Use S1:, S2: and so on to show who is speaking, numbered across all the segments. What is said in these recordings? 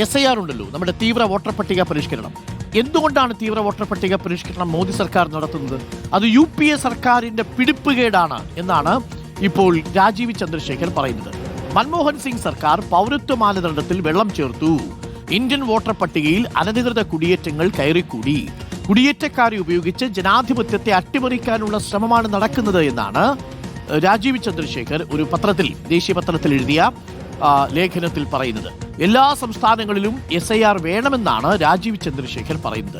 S1: SIR ഉണ്ടല്ലോ, നമ്മുടെ തീവ്ര വോട്ടർ പട്ടിക പരിഷ്കരണം. എന്തുകൊണ്ടാണ് തീവ്ര വോട്ടർ പട്ടിക പരിഷ്കരണം മോദി സർക്കാർ നടത്തുന്നത്? അത് UPA സർക്കാരിന്റെ പിടിപ്പുകേടാണ് എന്നാണ് ഇപ്പോൾ രാജീവ് ചന്ദ്രശേഖർ പറയുന്നത്. മൻമോഹൻ സിംഗ് സർക്കാർ പൗരത്വ മാനദണ്ഡത്തിൽ വെള്ളം ചേർത്തു. ഇന്ത്യൻ വോട്ടർ പട്ടികയിൽ അനധികൃത കുടിയേറ്റങ്ങൾ കയറിക്കൂടി. കുടിയേറ്റക്കാരെ ഉപയോഗിച്ച് ജനാധിപത്യത്തെ അട്ടിമറിക്കാനുള്ള ശ്രമമാണ് നടക്കുന്നത് എന്നാണ് രാജീവ് ചന്ദ്രശേഖർ ഒരു പത്രത്തിൽ, ദേശീയ പത്രത്തിൽ എഴുതിയ ലേഖനത്തിൽ പറയുന്നത്. എല്ലാ സംസ്ഥാനങ്ങളിലും SIR വേണമെന്നാണ് രാജീവ് ചന്ദ്രശേഖർ പറയുന്നത്.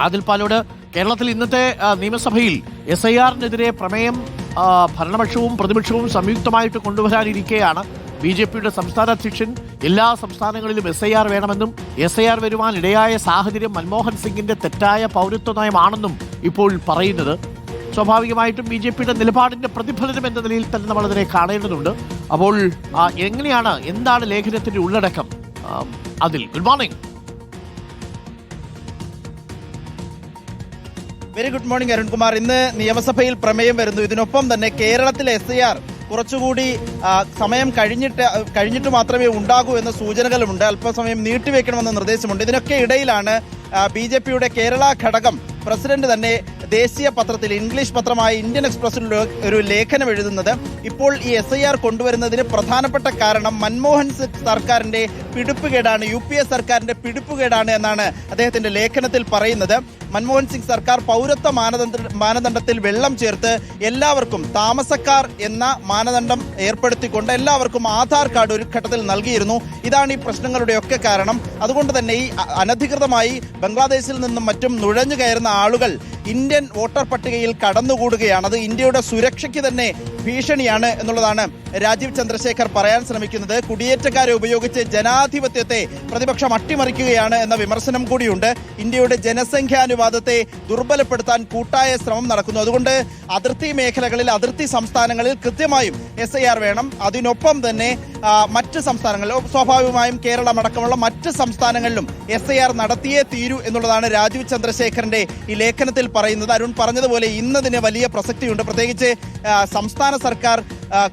S1: ആദിൽ പാലോട് കേരളത്തിൽ ഇന്നത്തെ നിയമസഭയിൽ SIRനെതിരെ പ്രമേയം ഭരണപക്ഷവും പ്രതിപക്ഷവും സംയുക്തമായിട്ട് കൊണ്ടുവരാനിരിക്കെയാണ് BJPയുടെ സംസ്ഥാന അധ്യക്ഷൻ എല്ലാ സംസ്ഥാനങ്ങളിലും SIR വേണമെന്നും SIR വരുവാൻ ഇടയായ സാഹചര്യം മൻമോഹൻ സിംഗിന്റെ തെറ്റായ പൗരത്വ നയമാണെന്നും ഇപ്പോൾ പറയുന്നത്. സ്വാഭാവികമായിട്ടും BJPയുടെ നിലപാടിന്റെ പ്രതിഫലനം എന്ന നിലയിൽ തന്നെ നമ്മൾ അതിനെ കാണേണ്ടതുണ്ട്. അപ്പോൾ എന്താണ് ലേഖനത്തിന്റെ ഉള്ളടക്കം? അതിൽ good morning.
S2: Very good morning Arunkumar. ഇന്ന് നിയമസഭയിൽ പ്രമേയം വരുന്നു. ഇതിനൊപ്പം തന്നെ കേരളത്തിലെ SIR കുറച്ചുകൂടി സമയം കഴിഞ്ഞിട്ട് മാത്രമേ ഉണ്ടാകൂ എന്ന സൂചനകളുമുണ്ട്. അല്പസമയം നീട്ടിവെക്കണമെന്ന നിർദ്ദേശമുണ്ട്. ഇതിനൊക്കെ ഇടയിലാണ് BJPയുടെ കേരള ഘടകം പ്രസിഡന്റ് തന്നെ ദേശീയ പത്രത്തിൽ, ഇംഗ്ലീഷ് പത്രമായ ഇന്ത്യൻ എക്സ്പ്രസിൽ ഒരു ലേഖനം എഴുതുന്നത്. ഇപ്പോൾ ഈ SIR കൊണ്ടുവരുന്നതിന് പ്രധാനപ്പെട്ട കാരണം മൻമോഹൻ സിംഗ് സർക്കാരിന്റെ പിടിപ്പുകേടാണ്, UPA സർക്കാരിന്റെ പിടിപ്പുകേടാണ് എന്നാണ് അദ്ദേഹത്തിന്റെ ലേഖനത്തിൽ പറയുന്നത്. മൻമോഹൻ സിംഗ് സർക്കാർ പൗരത്വ മാനദണ്ഡത്തിൽ വെള്ളം ചേർത്ത് എല്ലാവർക്കും താമസക്കാർ എന്ന മാനദണ്ഡം ഏർപ്പെടുത്തിക്കൊണ്ട് എല്ലാവർക്കും ആധാർ കാർഡ് ഒരു ഘട്ടത്തിൽ നൽകിയിരുന്നു. ഇതാണ് ഈ പ്രശ്നങ്ങളുടെയൊക്കെ കാരണം. അതുകൊണ്ട് തന്നെ ഈ അനധികൃതമായി ബംഗ്ലാദേശിൽ നിന്നും മറ്റും നുഴഞ്ഞു കയറുന്ന ആളുകൾ ഇന്ത്യൻ വോട്ടർ പട്ടികയിൽ കടന്നുകൂടുകയാണ്. അത് ഇന്ത്യയുടെ സുരക്ഷയ്ക്ക് തന്നെ ഭീഷണിയാണ് എന്നുള്ളതാണ് രാജീവ് ചന്ദ്രശേഖർ പറയാൻ ശ്രമിക്കുന്നത്. കുടിയേറ്റക്കാരെ ഉപയോഗിച്ച് ജനാധിപത്യത്തെ പ്രതിപക്ഷം അട്ടിമറിക്കുകയാണ് എന്ന വിമർശനം കൂടിയുണ്ട്. ഇന്ത്യയുടെ ജനസംഖ്യാനുപാതത്തെ ദുർബലപ്പെടുത്താൻ കൂട്ടായ ശ്രമം നടക്കുന്നു. അതുകൊണ്ട് അതിർത്തി മേഖലകളിൽ, അതിർത്തി സംസ്ഥാനങ്ങളിൽ കൃത്യമായും SIR വേണം. അതിനൊപ്പം തന്നെ മറ്റ് സംസ്ഥാനങ്ങളിൽ, സ്വാഭാവികമായും കേരളം അടക്കമുള്ള മറ്റ് സംസ്ഥാനങ്ങളിലും SIR നടത്തിയേ തീരൂ എന്നുള്ളതാണ് രാജീവ് ചന്ദ്രശേഖറിന്റെ ഈ ലേഖനത്തിൽ പറയുന്നത്. അരുൺ പറഞ്ഞതുപോലെ ഇന്നതിന് വലിയ പ്രസക്തിയുണ്ട്. പ്രത്യേകിച്ച് സംസ്ഥാന സർക്കാർ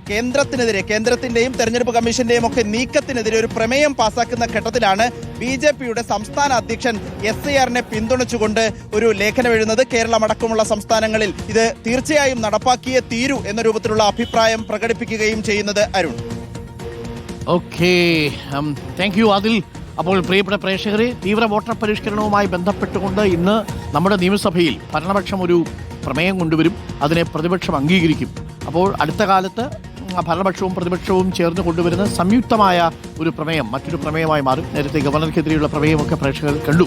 S2: കേന്ദ്രത്തിന്റെയും തെരഞ്ഞെടുപ്പ് കമ്മീഷന്റെയും ഒക്കെ നീക്കത്തിനെതിരെ ഒരു പ്രമേയം പാസാക്കുന്ന ഘട്ടത്തിലാണ് BJPയുടെ സംസ്ഥാന അധ്യക്ഷൻ SIRനെ പിന്തുണച്ചുകൊണ്ട് ഒരു ലേഖനം എഴുതുന്നത്. കേരളം അടക്കമുള്ള സംസ്ഥാനങ്ങളിൽ ഇത് തീർച്ചയായും നടപ്പാക്കിയേ തീരൂ എന്ന രൂപത്തിലുള്ള അഭിപ്രായം പ്രകടിപ്പിക്കുകയും ചെയ്യുന്നത്. Arun,
S1: okay, thank you Adil. അപ്പോൾ പ്രിയപ്പെട്ട പ്രേക്ഷകരെ, തീവ്ര വോട്ടർ പരിഷ്കരണവുമായി ബന്ധപ്പെട്ടുകൊണ്ട് ഇന്ന് നമ്മുടെ നിയമസഭയിൽ ഭരണപക്ഷം ഒരു പ്രമേയം കൊണ്ടുവരും. അതിനെ പ്രതിപക്ഷം അംഗീകരിക്കും. അപ്പോൾ അടുത്ത കാലത്ത് ഭരണപക്ഷവും പ്രതിപക്ഷവും ചേർന്ന് കൊണ്ടുവരുന്ന സംയുക്തമായ ഒരു പ്രമേയം മറ്റൊരു പ്രമേയമായി മാറും. നേരത്തെ ഗവർണർക്കെതിരെയുള്ള പ്രമേയമൊക്കെ പ്രേക്ഷകർ കണ്ടു.